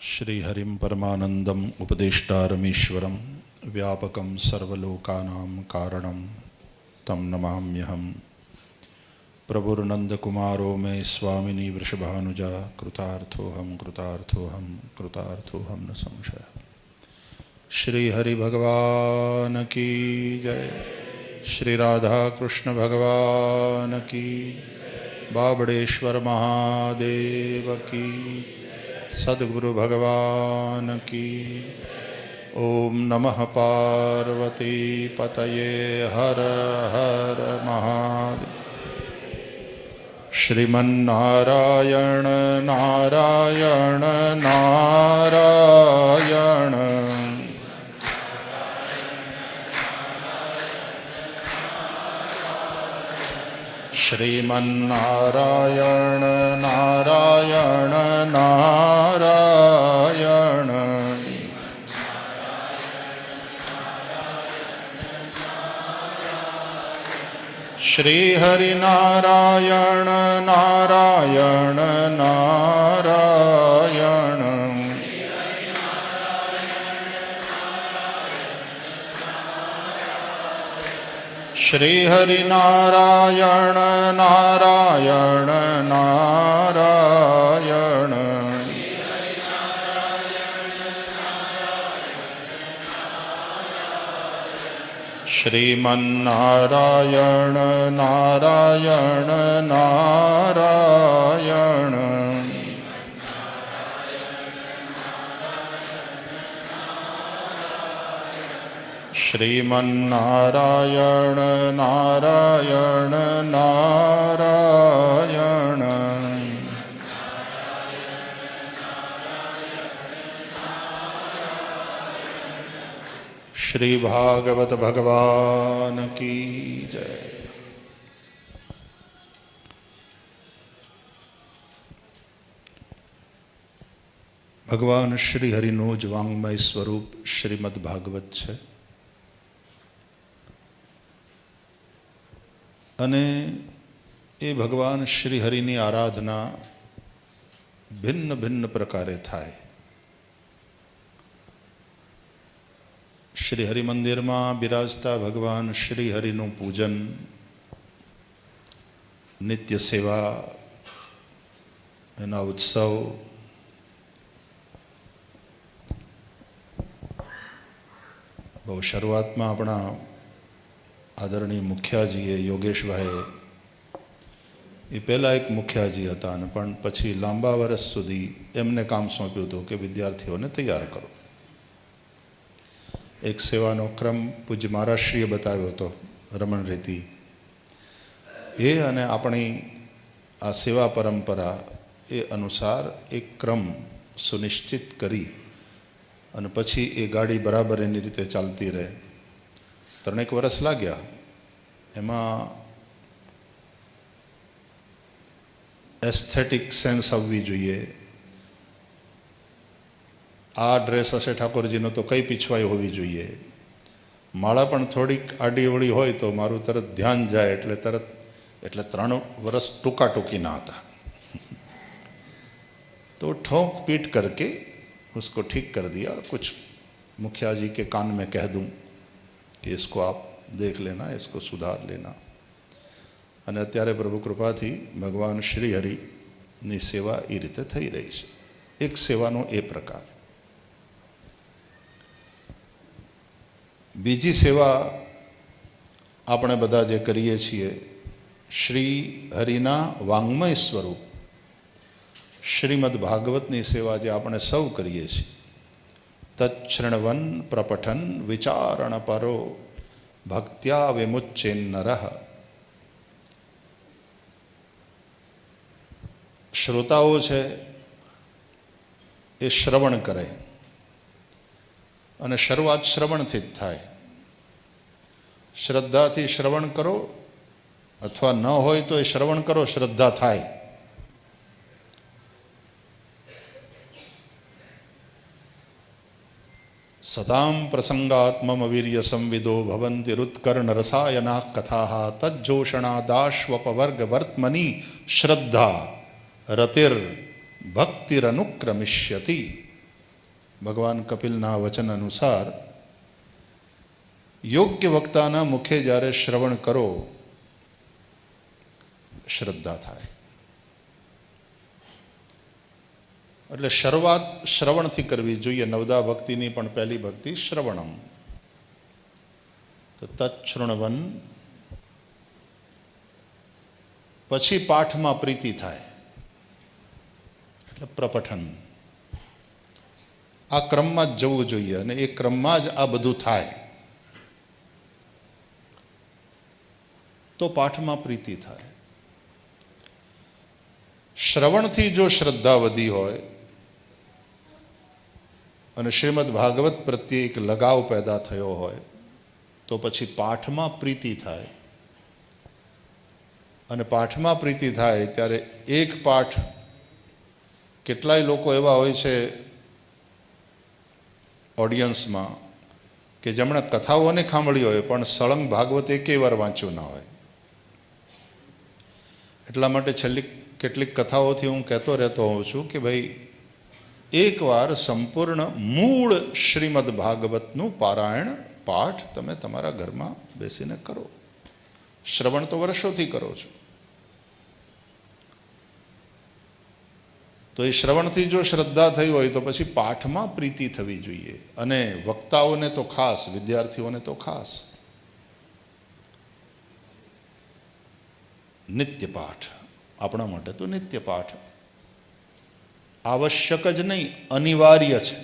श्रीहरिं परमानंदम उपदेष्टारमीश्वरं व्यापकं सर्वलोकानां कारणं तं नमाम्यहं। प्रभुर्नंदकुमारो मे स्वामिनी वृषभानुजा कृतार्थोऽहं कृतार्थोऽहं कृतार्थोऽहं न संशयः। श्री हरि भगवान की जय। श्री राधा कृष्ण भगवान की, बाबड़ेश्वर महादेव की, सद्गुरु भगवान की। ओम नमः पार्वती पतये हर हर महादेव। श्रीमन्नारायण नारायण नारायण, श्रीमन्नारायण नारायण नारायण, श्री हरि नारायण नारायण नारायण, श्री हरि नारायण नारायण नारायण, श्रीमन्नारायण नारायण नारायण, श्रीमन्नारायण नारायण नारायण, श्री भागवत भगवान की जय। भगवान श्री हरिનું જ વાંગમય સ્વરૂપ શ્રીમદ ભાગવત છે અને એ ભગવાન શ્રી હરિની આરાધના ભિન્ન ભિન્ન પ્રકારે થાય। श्री हरि मंदिर में बिराजता भगवान श्री हरिનું पूजन, नित्य सेवा, एना उत्सव, बहु शुरुआत में अपना आदरणीय मुखियाजीए योगेश भाई ये पहला एक मुखियाजी हता पण पछी लांबा वर्ष सुधी एमने काम सौंप्युं हतुं के विद्यार्थीओने तैयार करो। एक सेवानो क्रम पूज्य महाराष्ट्रीय बताव्यो तो रमण रीति ए अने अपनी आ सेवा परंपरा ए अनुसार एक क्रम सुनिश्चित करी अने पछी ए गाड़ी बराबर एनी रीते चालती रहे। 3 वर्ष लाग्या। एमां एस्थेटिक सेंस आववी जोईए। आ ड्रेस हशे ठाकुरजीनो तो कई पीछवाई होवी जोईए। माळा पण थोड़ीक आडी अवળી होय तो मारू तरत ध्यान जाए एटले तरत एटले 3 वर्ष टूका टूकी ना था तो ठोक पीट करके उसको ठीक कर दिया। कुछ मुखिया जी के कान में कह दूं कि इसको आप देख लेना, इसको सुधार लेना। अने अत्यारे प्रभु कृपा थी भगवान श्री हरि नी सेवा ए रीते थई रही छे। एक सेवानो ए प्रकार। बीजी सेवा आपणे बधा जे करीए छीए श्री हरिना वांग्मय स्वरूप श्रीमद भागवतनी सेवा जे आपणे सौ करीए छीए। तच्छृण्वन् प्रपठन् विचारण परो भक्त्या विमुच्येन्नरः। श्रोताओ छे ए श्रवण करे અને શરૂઆત શ્રવણથી જ થાય। શ્રદ્ધાથી શ્રવણ કરો અથવા ન હોય તો એ શ્રવણ કરો, શ્રદ્ધા થાય। सदां प्रसंगात्मवीर्य संविदो भवन्ति रुत्कर्ण रसायना कथा तज्जोषणादाश्वपवर्ग वर्त्मनि श्रद्धा रतिर भक्तिरनुक्रमिष्यति। ભગવાન કપિલના વચન અનુસાર યોગ્ય વક્તાના મુખે જ્યારે શ્રવણ કરો, શ્રદ્ધા થાય. એટલે શરૂઆત શ્રવણથી કરવી જોઈએ. નવદા ભક્તિની પણ પહેલી ભક્તિ શ્રવણમ. તો તચ્છૃણવન, પછી પાઠમાં પ્રીતિ થાય એટલે પ્રપઠન. આ ક્રમમાં જ જવું જોઈએ અને એ ક્રમમાં જ આ બધું થાય તો પાઠમાં પ્રીતિ થાય. શ્રવણથી જો શ્રદ્ધા વધી હોય અને શ્રીમદ ભાગવત પ્રત્યે એક લગાવ પેદા થયો હોય તો પછી પાઠમાં પ્રીતિ થાય. અને પાઠમાં પ્રીતિ થાય ત્યારે એક પાઠ, કેટલાય લોકો એવા હોય છે ઓડિયન્સમાં કે જેમણે કથાઓને સાંભળી હોય પણ સળંગ ભાગવત એકેય વાર વાંચ્યું ના હોય. એટલા માટે છેલ્લી કેટલીક કથાઓથી હું કહેતો રહેતો હોઉં છું કે ભાઈ એકવાર સંપૂર્ણ મૂળ શ્રીમદ ભાગવતનું પારાયણ પાઠ તમે તમારા ઘરમાં બેસીને કરો. શ્રવણ તો વર્ષોથી કરો છો, તો એ શ્રવણથી જો શ્રદ્ધા થઈ હોય તો પછી પાઠમાં પ્રીતિ થવી જોઈએ. અને વક્તાઓને તો ખાસ, વિદ્યાર્થીઓને તો ખાસ નિત્ય પાઠ. આપણા માટે તો નિત્ય પાઠ આવશ્યક જ નહીં, અનિવાર્ય છે.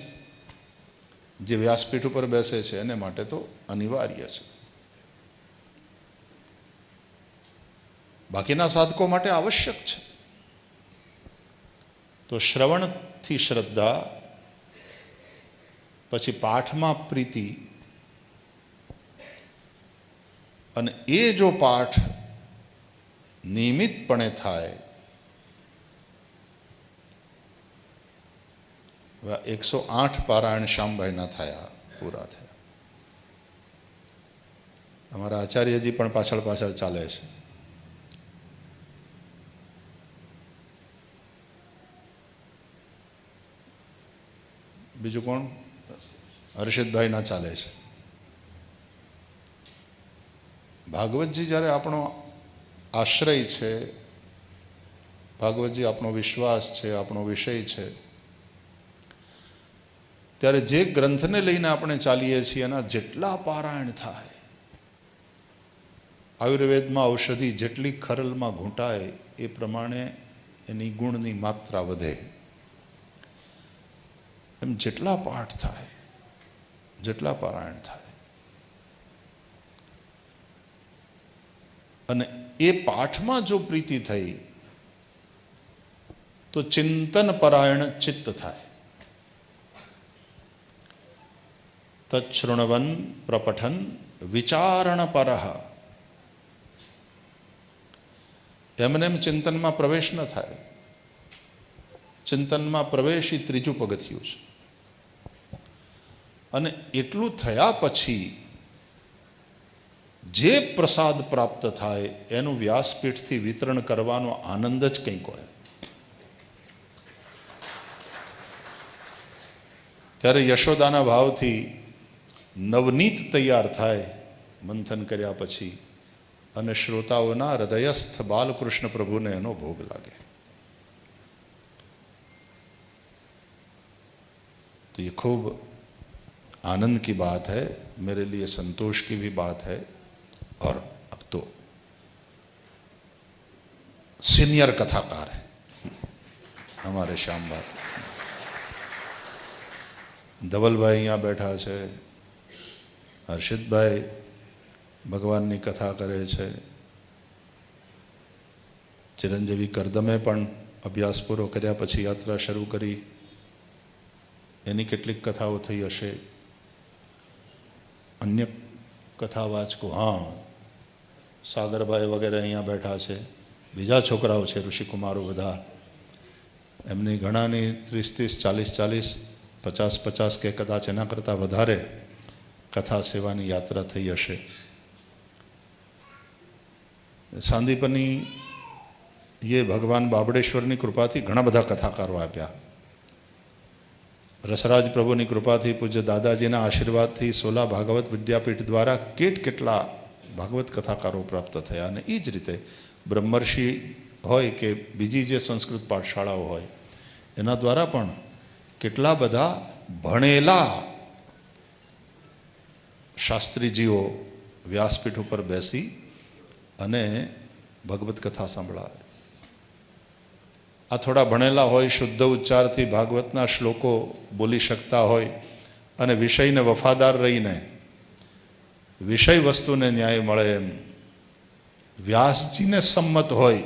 જે વ્યાસપીઠ ઉપર બેસે છે એને માટે તો અનિવાર્ય છે. બાકીના સાધકો માટે આવશ્યક છે. તો શ્રવણથી શ્રદ્ધા, પછી પાઠમાં પ્રીતિ, અને એ જો પાઠ નિયમિતપણે થાય. 108 પારાયણ શ્યામભાઈના થયા, પૂરા થયા. અમારા આચાર્યજી પણ પાછળ પાછળ ચાલે છે. બીજું કોણ? હર્ષિતભાઈના ચાલે છે. ભાગવતજી જ્યારે આપણો આશ્રય છે, ભાગવતજી આપણો વિશ્વાસ છે, આપણો વિષય છે, ત્યારે જે ગ્રંથને લઈને આપણે ચાલીએ છીએ એના જેટલા પારાયણ થાય, આયુર્વેદમાં ઔષધિ જેટલી ખરલમાં ઘૂંટાય એ પ્રમાણે એની ગુણની માત્રા વધે. એમ જેટલા પાઠ થાય, જેટલા પારાયણ થાય, અને એ પાઠમાં જો પ્રીતિ થઈ તો ચિંતન પરાયણ ચિત્ત થાય. તચ્છૃણવન પ્રપઠન વિચારણ પરઃ. એમને એમ ચિંતનમાં પ્રવેશ ન થાય. ચિંતનમાં પ્રવેશ એ ત્રીજું પગથિયું છે. અને એટલું થયા પછી જે પ્રસાદ પ્રાપ્ત થાય એનું વ્યાસપીઠથી વિતરણ કરવાનો આનંદ જ કંઈક હોય. ત્યારે યશોદાના ભાવથી નવનીત તૈયાર થાય મંથન કર્યા પછી, અને શ્રોતાઓના હૃદયસ્થ બાલકૃષ્ણ પ્રભુને એનો ભોગ લાગે. तो ये खूब आनंद की बात है, मेरे लिए संतोष की भी बात है. और अब तो सीनियर कथाकार है हमारे श्याम भाई. ધવલભાઈ અહીંયા બેઠા છે, હર્ષિતભાઈ ભગવાનની કથા કરે છે, ચિરંજીવી કરદમે પણ અભ્યાસ પૂરો કર્યા પછી યાત્રા શરૂ કરી, એની કેટલીક કથાઓ થઈ હશે. અન્ય કથા વાચકો, હા, સાગરભાઈ વગેરે અહીંયા બેઠા છે. બીજા છોકરાઓ છે, ઋષિકુમારો બધા, એમની ઘણાની 30-40, 50 કે કદાચ એના કરતાં વધારે કથા સેવાની યાત્રા થઈ હશે. સાંદીપની ये भगवान बाबड़ेश्वરની કૃપાથી ઘણા બધા કથાકારો આપ્યા. રસરાજ પ્રભુની કૃપાથી, પૂજ્ય દાદાજીના આશીર્વાદથી સોલા ભાગવત વિદ્યાપીઠ દ્વારા કેટલા ભાગવત કથાકારો પ્રાપ્ત થયા. અને એ જ રીતે બ્રહ્મર્ષિ હોય કે બીજી જે સંસ્કૃત પાઠશાળાઓ હોય એના દ્વારા પણ કેટલા બધા ભણેલા શાસ્ત્રીજીઓ વ્યાસપીઠ ઉપર બેસી અને ભગવત કથા સંભળાવે. આ થોડા ભણેલા હોય, શુદ્ધ ઉચ્ચારથી ભાગવતના શ્લોકો બોલી શકતા હોય અને વિષયને વફાદાર રહીને વિષય વસ્તુને ન્યાય મળે એમ વ્યાસજીને સંમત હોય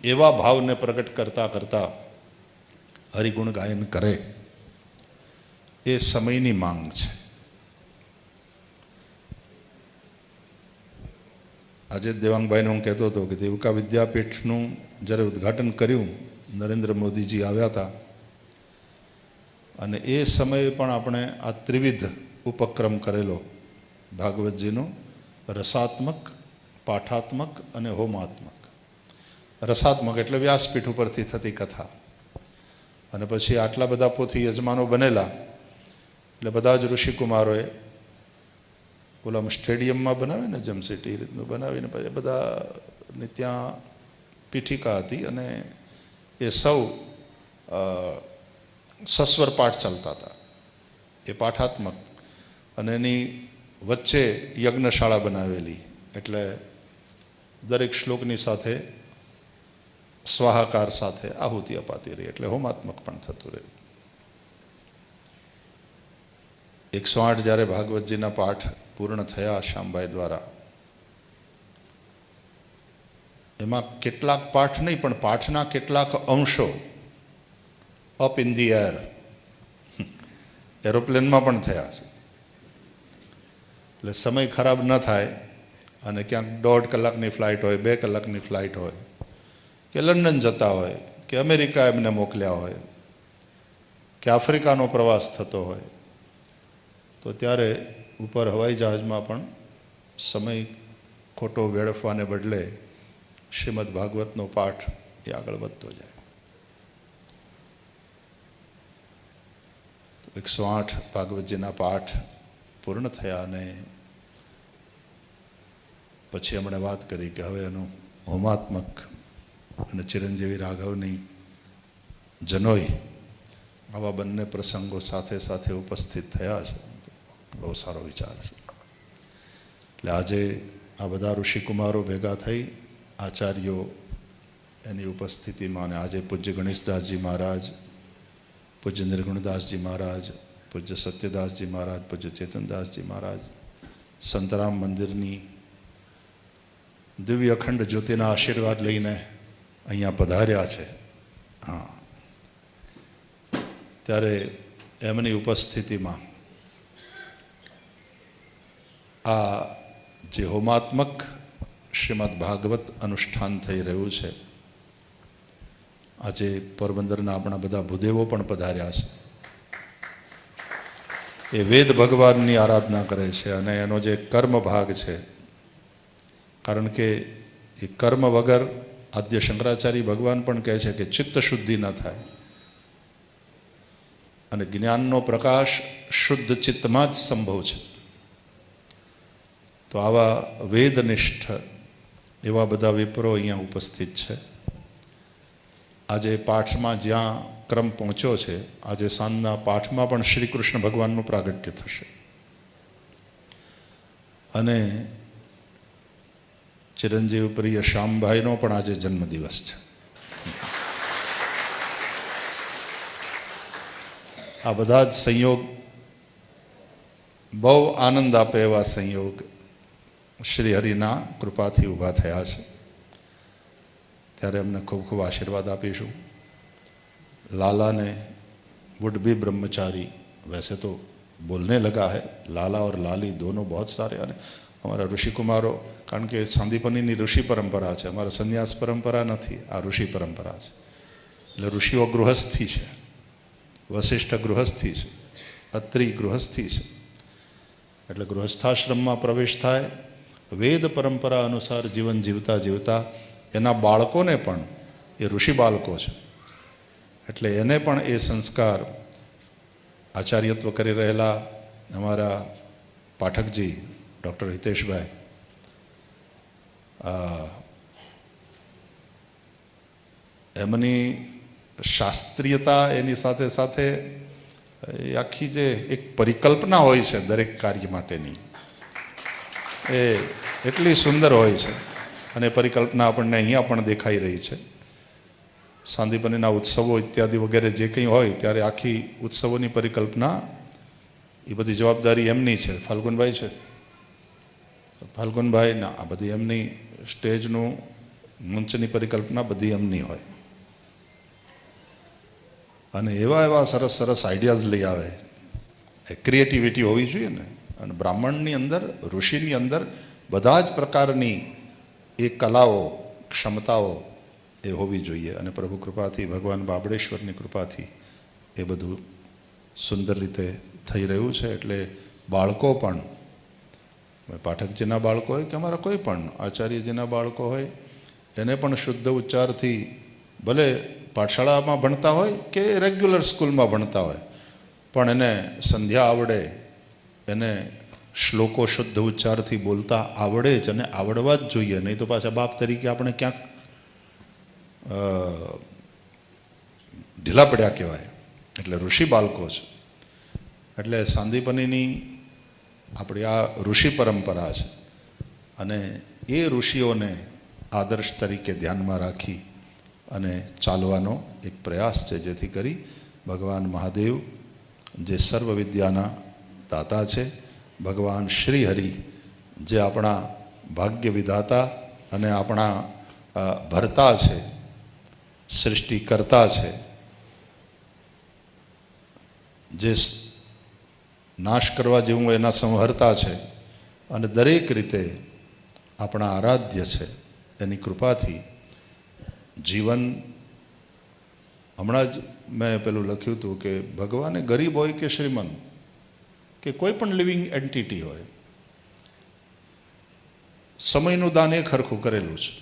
એવા ભાવને પ્રગટ કરતા કરતા હરિગુણ ગાયન કરે એ સમયની માંગ છે. આજે દેવાંગભાઈને હું કહેતો હતો કે દેવકા વિદ્યાપીઠનું જ્યારે ઉદ્ઘાટન કર્યું નરેન્દ્ર મોદીજી આવ્યા હતા અને એ સમયે પણ આપણે આ ત્રિવિધ ઉપક્રમ કરેલો ભાગવતજીનો રસાત્મક, પાઠાત્મક અને હોમાત્મક. રસાત્મક એટલે વ્યાસપીઠ ઉપરથી થતી કથા, અને પછી આટલા બધા પોથી યજમાનો બનેલા એટલે બધા જ ઋષિકુમારોએ ઓલા સ્ટેડિયમમાં બનાવે ને જેમ સિટી એ રીતનું બનાવીને પછી બધાની ત્યાં પીઠિકા હતી અને એ સૌ સસ્વર પાઠ ચાલતા હતા. એ પાઠાત્મક, અને એની વચ્ચે યજ્ઞશાળા બનાવેલી એટલે દરેક શ્લોકની સાથે સ્વાહાકાર સાથે આહુતિ અપાતી રહી એટલે હોમાત્મક પણ થતું રહ્યું. 108 જ્યારે ભાગવતજીના પાઠ પૂર્ણ થયા શ્યામભાઈ દ્વારા, એમાં કેટલાક પાઠ નહીં પણ પાઠના કેટલાક અંશો અપ ઇન ધી એર એરોપ્લેનમાં પણ થયા છે. એટલે સમય ખરાબ ન થાય અને ક્યાંક 1.5 કલાકની ફ્લાઇટ હોય, 2 કલાકની ફ્લાઇટ હોય, કે લંડન જતા હોય, કે અમેરિકા એમને મોકલ્યા હોય, કે આફ્રિકાનો પ્રવાસ થતો હોય, તો ત્યારે ઉપર હવાઈ જહાજમાં પણ સમય ખોટો વેડફવાને બદલે શ્રીમદ ભાગવતનો પાઠ એ આગળ વધતો જાય. 108 ભાગવતજીના પાઠ પૂર્ણ થયા અને પછી એમણે વાત કરી કે હવે એનું હોમાત્મક અને ચિરંજીવી રાઘવની જનોઈ આવા બંને પ્રસંગો સાથે સાથે ઉપસ્થિત થયા છે. બહુ સારો વિચાર છે. એટલે આજે આ બધા ઋષિકુમારો ભેગા થઈ આચાર્યો એની ઉપસ્થિતિમાં, અને આજે પૂજ્ય ગણેશદાસજી મહારાજ, પૂજ્ય નિર્ગુણદાસજી મહારાજ, પૂજ્ય સત્યદાસજી મહારાજ, પૂજ્ય ચેતનદાસજી મહારાજ સંતરામ મંદિરની દિવ્ય અખંડ જ્યોતિના આશીર્વાદ લઈને અહીંયા પધાર્યા છે. હા, ત્યારે એમની ઉપસ્થિતિમાં આ જે હોમાત્મક શ્રીમદ ભાગવત અનુષ્ઠાન થઈ રહ્યું છે, આજે પોરબંદરના આપણા બધા ભૂદેવો પણ પધાર્યા છે. એ વેદ ભગવાનની આરાધના કરે છે અને એનો જે કર્મ ભાગ છે, કારણ કે એ કર્મ વગર આદ્ય શંકરાચાર્ય ભગવાન પણ કહે છે કે ચિત્ત શુદ્ધિ ન થાય, અને જ્ઞાનનો પ્રકાશ શુદ્ધ ચિત્તમાં જ સંભવ છે. તો આવા વેદનિષ્ઠ એવા બધા વિપ્રો અહીંયા ઉપસ્થિત છે. આજે પાઠમાં જ્યાં ક્રમ પહોંચ્યો છે, આજે સાંજના પાઠમાં પણ શ્રી કૃષ્ણ ભગવાનનું પ્રાગટ્ય થશે અને ચિરંજીવ પ્રિય શ્યામભાઈનો પણ આજે જન્મદિવસ છે. આ બધા જ સંયોગ બહુ આનંદ આપે એવા સંયોગ શ્રી હરિના કૃપાથી ઊભા થયા છે. ત્યારે અમને ખૂબ ખૂબ આશીર્વાદ આપીશું. लाला ने वुड बी ब्रह्मचारी, वैसे तो बोलने लगा है, लाला और लाली दोनों बहुत सारे, અને અમારા ઋષિકુમારો, કારણ કે સાંદીપનીની ઋષિ પરંપરા છે, અમારા સંન્યાસ પરંપરા નથી, આ ઋષિ પરંપરા છે. એટલે ઋષિઓ ગૃહસ્થી છે, વશિષ્ઠ ગૃહસ્થી છે, અત્રિ ગૃહસ્થી છે. એટલે ગૃહસ્થાશ્રમમાં પ્રવેશ થાય, વેદ પરંપરા અનુસાર જીવન જીવતા જીવતા એના બાળકોને પણ, એ ઋષિ બાળકો છે એટલે એને પણ એ સંસ્કાર આચાર્યત્વ કરી રહેલા અમારા પાઠકજી ડૉક્ટર હિતેશભાઈ, એમની શાસ્ત્રીયતા, એની સાથે સાથે એ આખી જે એક પરિકલ્પના હોય છે દરેક કાર્ય માટેની, એ એટલી સુંદર હોય છે. અને પરિકલ્પના આપણને અહીંયા પણ દેખાઈ રહી છે. સાંદીપનીના ઉત્સવો ઇત્યાદિ વગેરે જે કંઈ હોય ત્યારે આખી ઉત્સવોની પરિકલ્પના, એ બધી જવાબદારી એમની છે. ફાલ્ગુનભાઈ છે, ફાલ્ગુનભાઈના આ બધી એમની સ્ટેજનું મંચની પરિકલ્પના બધી એમની હોય. અને એવા એવા સરસ સરસ આઈડિયાઝ લઈ આવે. ક્રિએટિવિટી હોવી જોઈએ ને. અને બ્રાહ્મણની અંદર, ઋષિની અંદર બધા જ પ્રકારની એ કલાઓ, ક્ષમતાઓ એ હોવી જોઈએ. અને પ્રભુ કૃપાથી, ભગવાન બાબળેશ્વરની કૃપાથી એ બધું સુંદર રીતે થઈ રહ્યું છે. એટલે બાળકો પણ, પાઠકજીના બાળકો હોય કે અમારા કોઈ પણ આચાર્યજીના બાળકો હોય, એને પણ શુદ્ધ ઉચ્ચારથી, ભલે પાઠશાળામાં ભણતા હોય કે રેગ્યુલર સ્કૂલમાં ભણતા હોય, પણ એને સંધ્યા આવડે, એને શ્લોકો શુદ્ધ ઉચ્ચારથી બોલતા આવડે જ, અને આવડવા જ જોઈએ. નહીં તો પાછા બાપ તરીકે આપણે ક્યાંક ઢીલા પડ્યા કહેવાય. એટલે ઋષિ બાળકો છે. એટલે સાંદીપનીની આપણી આ ઋષિ પરંપરા છે. અને એ ઋષિઓને આદર્શ તરીકે ધ્યાનમાં રાખી અને ચાલવાનો એક પ્રયાસ છે, જેથી કરી ભગવાન મહાદેવ જે સર્વ વિદ્યાના દાતા છે, ભગવાન શ્રી હરિ જે આપણા ભાગ્ય વિધાતા અને આપણા ભરતા છે, સૃષ્ટિકર્તા છે, જે નાશ કરવા જેવું એના સંહર્તા છે, અને દરેક રીતે આપણા આરાધ્ય છે, એની કૃપાથી જીવન, હમણાં જ મેં પેલું લખ્યું હતું કે ભગવાને ગરીબ હોય કે શ્રીમંત કે કોઈ પણ લિવિંગ એન્ટિટી હોય, સમયનું દાન એક હરખું કરેલું છે.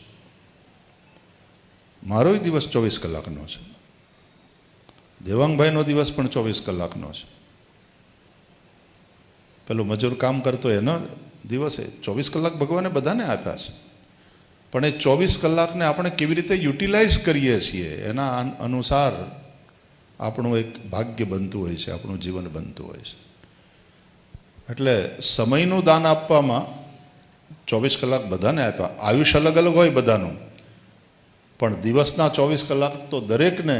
મારોય દિવસ 24 કલાકનો છે, દેવાંગભાઈનો દિવસ પણ 24 કલાકનો છે. પેલું મજૂર કામ કરતો એનો દિવસે 24 કલાક ભગવાને બધાને આપ્યા છે. પણ એ 24 કલાકને આપણે કેવી રીતે યુટિલાઇઝ કરીએ છીએ એના અનુસાર આપણું એક ભાગ્ય બનતું હોય છે, આપણું જીવન બનતું હોય છે. એટલે સમયનું દાન આપવામાં 24 કલાક બધાને આપ્યા. આયુષ્ય અલગ અલગ હોય બધાનું, પણ દિવસના 24 કલાક તો દરેકને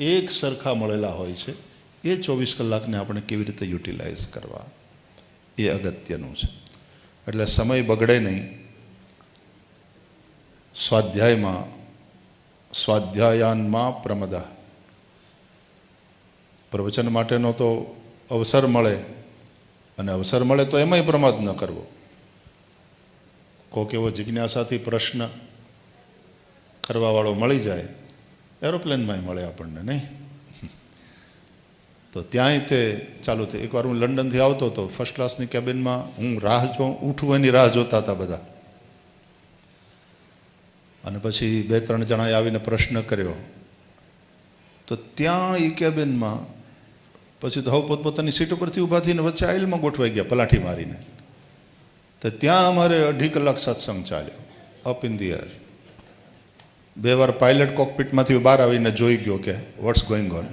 એક સરખા મળેલા હોય છે. એ 24 કલાકને આપણે કેવી રીતે યુટિલાઇઝ કરવા, એ અગત્યનું છે. એટલે સમય બગડે નહીં. સ્વાધ્યાયાનમાં પ્રમદા, પ્રવચન માટેનો તો અવસર મળે, અને અવસર મળે તો એમાંય પ્રમાદ ન કરવો. કોક એવો જિજ્ઞાસાથી પ્રશ્ન કરવાવાળો મળી જાય, એરોપ્લેનમાંય મળે આપણને, નહીં તો ત્યાંય તે ચાલુ થાય. એકવાર હું લંડનથી આવતો હતો, ફર્સ્ટ ક્લાસની કેબિનમાં હું ઉઠું એની રાહ જોતા હતા બધા. અને પછી 2-3 જણાએ આવીને પ્રશ્ન કર્યો, તો ત્યાં એ કેબિનમાં પછી તો હવે પોતપોતાની સીટ ઉપરથી ઊભા થઈને વચ્ચે આઈલમાં ગોઠવાઈ ગયા પલાઠી મારીને. તો ત્યાં અમારે 2.5 કલાક સત્સંગ ચાલ્યો, અપ ઇન ધી એર. 2 વાર પાયલટ કોકપીટમાંથી બહાર આવીને જોઈ ગયો કે વોટ્સ ગોઈંગ ઓન.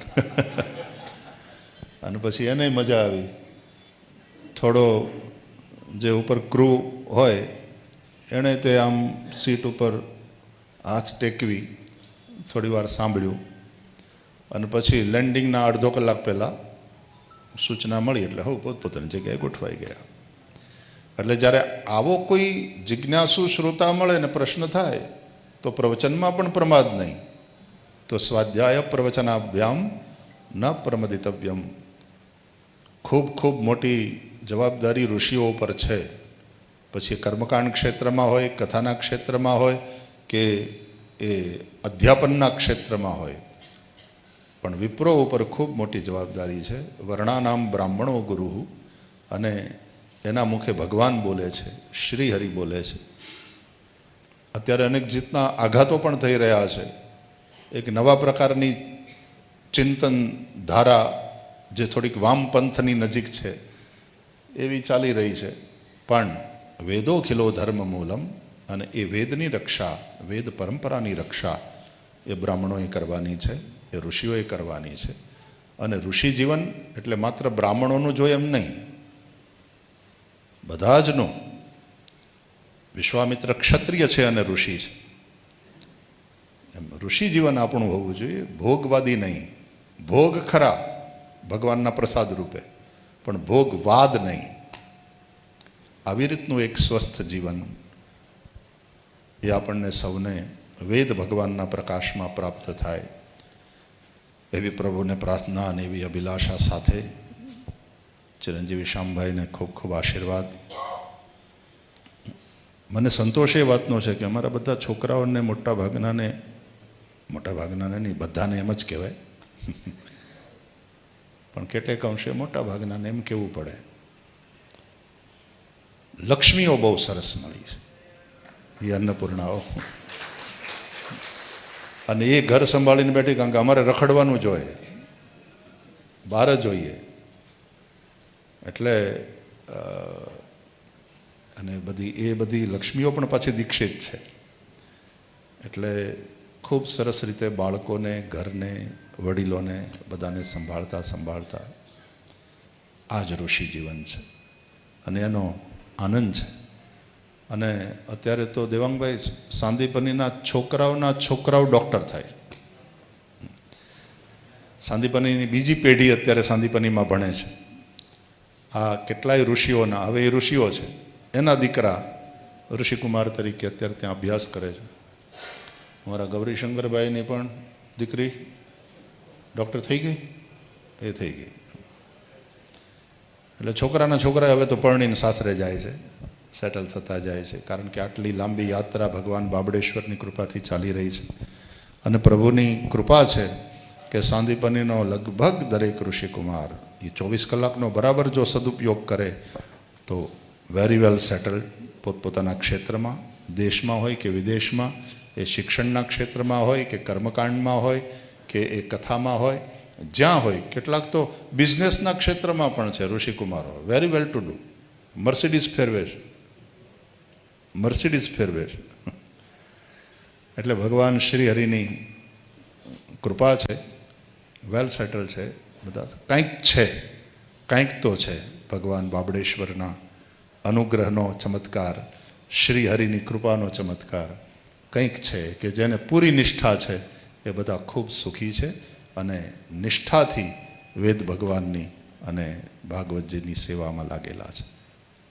અને પછી એને મજા આવી. થોડો જે ઉપર ક્રૂ હોય એણે તે આમ સીટ ઉપર હાથ ટેકવી થોડી વાર સાંભળ્યું, અને પછી લેન્ડિંગના અડધો કલાક પહેલાં સૂચના મળી એટલે હવે પોતપોતાની જગ્યાએ ગોઠવાઈ ગયા. એટલે જ્યારે આવો કોઈ જિજ્ઞાસુ શ્રોતા મળે ને પ્રશ્ન થાય તો પ્રવચનમાં પણ પ્રમાદ નહીં. તો સ્વાધ્યાય પ્રવચનાભ્યામ ન પ્રમદિતવ્યમ. ખૂબ ખૂબ મોટી જવાબદારી ઋષિઓ ઉપર છે. પછી કર્મકાંડ ક્ષેત્રમાં હોય, કથાના ક્ષેત્રમાં હોય, કે એ અધ્યાપનના ક્ષેત્રમાં હોય, પણ વિપ્રો ઉપર ખૂબ મોટી જવાબદારી છે. વર્ણાનામ બ્રાહ્મણો ગુરુ, અને એના મુખે ભગવાન બોલે છે, શ્રી હરિ બોલે છે. અત્યારે અનેક જીતના આઘાતો પણ થઈ રહ્યા છે. એક નવા પ્રકારની ચિંતન ધારા જે થોડીક વામપંથની નજીક છે એવી ચાલી રહી છે. પણ વેદો ખિલો ધર્મ મૂલમ, અને એ વેદની રક્ષા, વેદ પરંપરાની રક્ષા એ બ્રાહ્મણોએ કરવાની છે, એ ઋષિઓએ કરવાની છે. અને ઋષિ જીવન એટલે માત્ર બ્રાહ્મણોનું જોઈએ એમ નહીં, બધા જનું. વિશ્વામિત્ર ક્ષત્રિય છે અને ઋષિ છે. એમ ઋષિ જીવન આપણું હોવું જોઈએ, ભોગવાદી નહીં. ભોગ ખરા ભગવાનના પ્રસાદ રૂપે, પણ ભોગવાદ નહીં. આવી રીતનું એક સ્વસ્થ જીવન એ આપણને સૌને વેદ ભગવાનના પ્રકાશમાં પ્રાપ્ત થાય એવી પ્રભુને પ્રાર્થના અને એવી અભિલાષા સાથે ચિરંજીવી શ્યામભાઈને ખૂબ ખૂબ આશીર્વાદ. મને સંતોષ એ વાતનો છે કે અમારા બધા છોકરાઓને મોટાભાગનાને નહીં, બધાને એમ જ કહેવાય, પણ કેટલેક અંશે મોટાભાગનાને એમ કહેવું પડે, લક્ષ્મીઓ બહુ સરસ મળી છે, એ અન્નપૂર્ણાઓ. અને એ ઘર સંભાળીને બેઠી, કારણ કે અમારે રખડવાનું જોઈએ, બહાર જોઈએ, એટલે અને એ બધી લક્ષ્મીઓ પણ પાછી દીક્ષિત છે. એટલે ખૂબ સરસ રીતે બાળકોને, ઘરને, વડીલોને બધાને સંભાળતા આ જ ઋષિ જીવન છે અને એનો આનંદ છે. અને અત્યારે તો દેવાંગભાઈ સાંદીપનીના છોકરાઓ ડૉક્ટર થાય. સાંદીપનીની બીજી પેઢી અત્યારે સાંદીપનીમાં ભણે છે. આ કેટલાય ઋષિઓના, હવે એ ઋષિઓ છે, એના દીકરા ઋષિકુમાર તરીકે અત્યારે ત્યાં અભ્યાસ કરે છે. અમારા ગૌરીશંકરભાઈની પણ દીકરી ડૉક્ટર થઈ ગઈ, એ થઈ ગઈ. એટલે છોકરા હવે તો પરણીને સાસરે જાય છે, સેટલ થતા જાય છે. કારણ કે આટલી લાંબી યાત્રા ભગવાન બાબડેશ્વરની કૃપાથી ચાલી રહી છે. અને પ્રભુની કૃપા છે કે સાંદીપનીનો લગભગ દરેક ઋષિકુમાર એ 24 કલાકનો બરાબર જો સદુપયોગ કરે તો વેરી વેલ સેટલ્ડ પોતપોતાના ક્ષેત્રમાં, દેશમાં હોય કે વિદેશમાં, એ શિક્ષણના ક્ષેત્રમાં હોય કે કર્મકાંડમાં હોય કે એ કથામાં હોય, જ્યાં હોય. કેટલાક તો બિઝનેસના ક્ષેત્રમાં પણ છે ઋષિકુમારો, very well to do. Mercedes ફેરવે છે. એટલે ભગવાન શ્રી હરિની કૃપા છે, વેલ સેટલ છે બધા. કંઈક તો છે ભગવાન બાબડેશ્વરના અનુગ્રહનો ચમત્કાર, શ્રી હરિની કૃપાનો ચમત્કાર કંઈક છે કે જેને પૂરી નિષ્ઠા છે એ બધા ખૂબ સુખી છે અને નિષ્ઠાથી વેદ ભગવાનની અને ભાગવતજીની સેવામાં લાગેલા છે.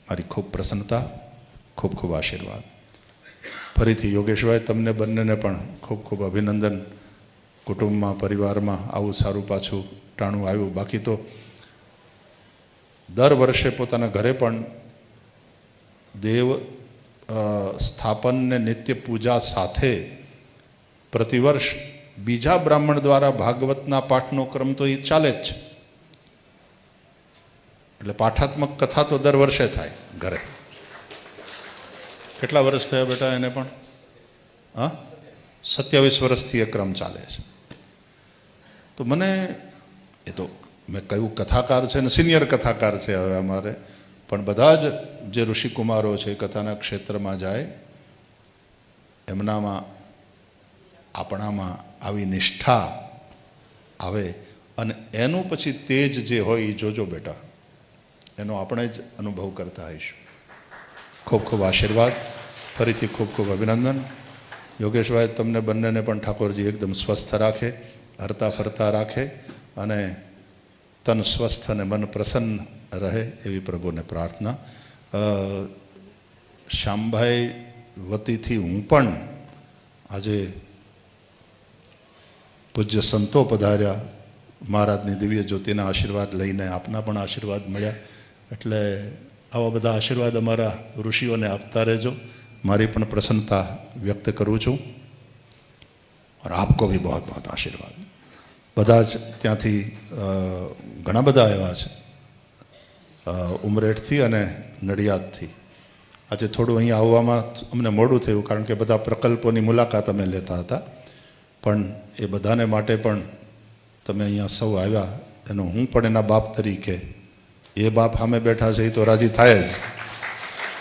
મારી ખૂબ પ્રસન્નતા, ખૂબ ખૂબ આશીર્વાદ. ફરીથી યોગેશભાઈ, તમને બંનેને પણ ખૂબ ખૂબ અભિનંદન. કુટુંબમાં, પરિવારમાં આવું સારું પાછું ટાણું આવ્યું. બાકી તો દર વર્ષે પોતાના ઘરે પણ દેવ સ્થાપન ને નિત્ય પૂજા સાથે પ્રતિવર્ષ બીજા બ્રાહ્મણ દ્વારા ભાગવતના પાઠનો ક્રમ તો એ ચાલે જ છે. એટલે પાઠાત્મક કથા તો દર વર્ષે થાય ઘરે. કેટલા વર્ષ થયા બેટા એને પણ? 27 વર્ષથી એ ક્રમ ચાલે છે. તો મને એ તો મેં કહ્યું કથાકાર છે ને સિનિયર કથાકાર છે હવે અમારે, પણ બધા જ જે ઋષિકુમારો છે કથાના ક્ષેત્રમાં જાય, એમનામાં આપણામાં આવી નિષ્ઠા આવે અને એનું પછી તેજ જે હોય એ જોજો બેટા, એનો આપણે જ અનુભવ કરતા હોઈશું. ખૂબ ખૂબ આશીર્વાદ, ફરીથી ખૂબ ખૂબ અભિનંદન. યોગેશભાઈ, તમને બંનેને પણ ઠાકોરજી એકદમ સ્વસ્થ રાખે, હરતા ફરતા રાખે અને તન સ્વસ્થ અને મન પ્રસન્ન રહે એવી પ્રભુને પ્રાર્થના. શ્યામભાઈ વતીથી હું પણ આજે પૂજ્ય સંતો પધાર્યા, મહારાજની દિવ્ય જ્યોતિના આશીર્વાદ લઈને આપના પણ આશીર્વાદ મળ્યા. એટલે આવા બધા આશીર્વાદ અમારા ઋષિઓને આપતા રહેજો. મારી પણ પ્રસન્નતા વ્યક્ત કરું છું. और आपको भी बहुत बहुत आशीर्वाद. બધા જ ત્યાંથી ઘણા બધા આવ્યા છે, ઉમરેઠથી અને નડિયાદથી. આજે થોડું અહીંયા આવવામાં અમને મોડું થયું કારણ કે બધા પ્રકલ્પોની મુલાકાત અમે લેતા હતા, પણ એ બધાને માટે પણ તમે અહીંયા સૌ આવ્યા અને હું પણ એના બાપ તરીકે, એ બાપ સામે બેઠા છે એ તો રાજી થાય જ,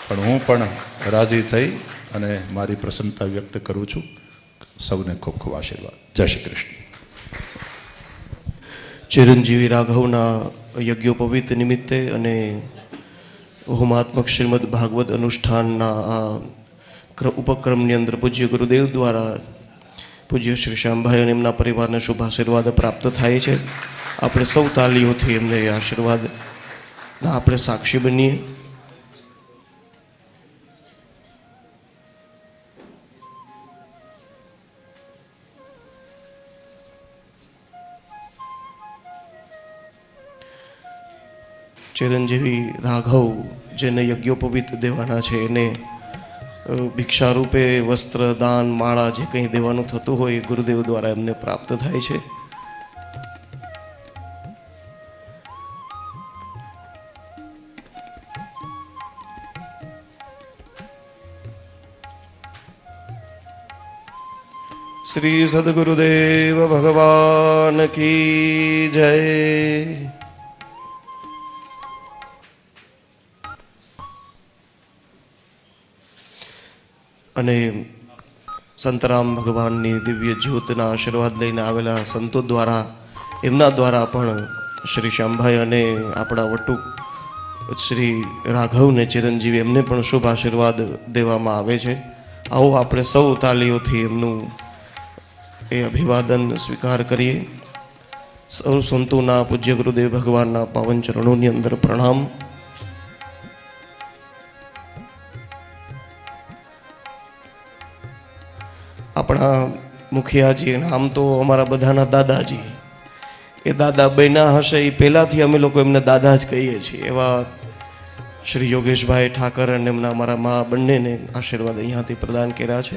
પણ હું પણ રાજી થઈ અને મારી પ્રસન્નતા વ્યક્ત કરું છું. સૌને ખૂબ ખૂબ આશીર્વાદ. જય શ્રી કૃષ્ણ. ચિરંજીવી રાઘવના યજ્ઞોપવિત નિમિત્તે અને હોમાત્મક શ્રીમદ ભાગવત અનુષ્ઠાનના આ ઉપક્રમની અંદર પૂજ્ય ગુરુદેવ દ્વારા પૂજ્ય શ્રી શ્યામભાઈ અને એમના પરિવારને શુભ આશીર્વાદ પ્રાપ્ત થાય છે. આપણે સૌ તાલીઓથી એમને એ આશીર્વાદના આપણે સાક્ષી બનીએ. ચિરંજીવી રાઘવ જેને યજ્ઞોપવિત દેવાના છે એને ભિક્ષા રૂપે વસ્ત્ર, દાન, માળા જે કંઈ દેવાનું થતું હોય એ ગુરુદેવ દ્વારા એમને પ્રાપ્ત થાય છે. શ્રી સદગુરુદેવ ભગવાન કી જય. અને સંતરામ ભગવાનની દિવ્ય જ્યોતના આશીર્વાદ લઈને આવેલા સંતો દ્વારા એમના દ્વારા પણ શ્રી શ્યામભાઈ અને આપણા વટુ શ્રી રાઘવને ચિરંજીવી એમને પણ શુભ આશીર્વાદ દેવામાં આવે છે. આવો આપણે સૌ તાલીઓથી એમનું એ અભિવાદન સ્વીકાર કરીએ. સૌ સંતોના પૂજ્ય ગુરુદેવ ભગવાનના પાવન ચરણોની અંદર પ્રણામ. આપણા મુખિયાજી આમ તો અમારા બધાના દાદાજી, એ દાદા બન્યા હશે એ પહેલાંથી અમે લોકો એમને દાદા જ કહીએ છીએ. એવા શ્રી યોગેશભાઈ ઠાકર અને એમના અમારા મા બંનેને આશીર્વાદ અહીંયાથી પ્રદાન કર્યા છે.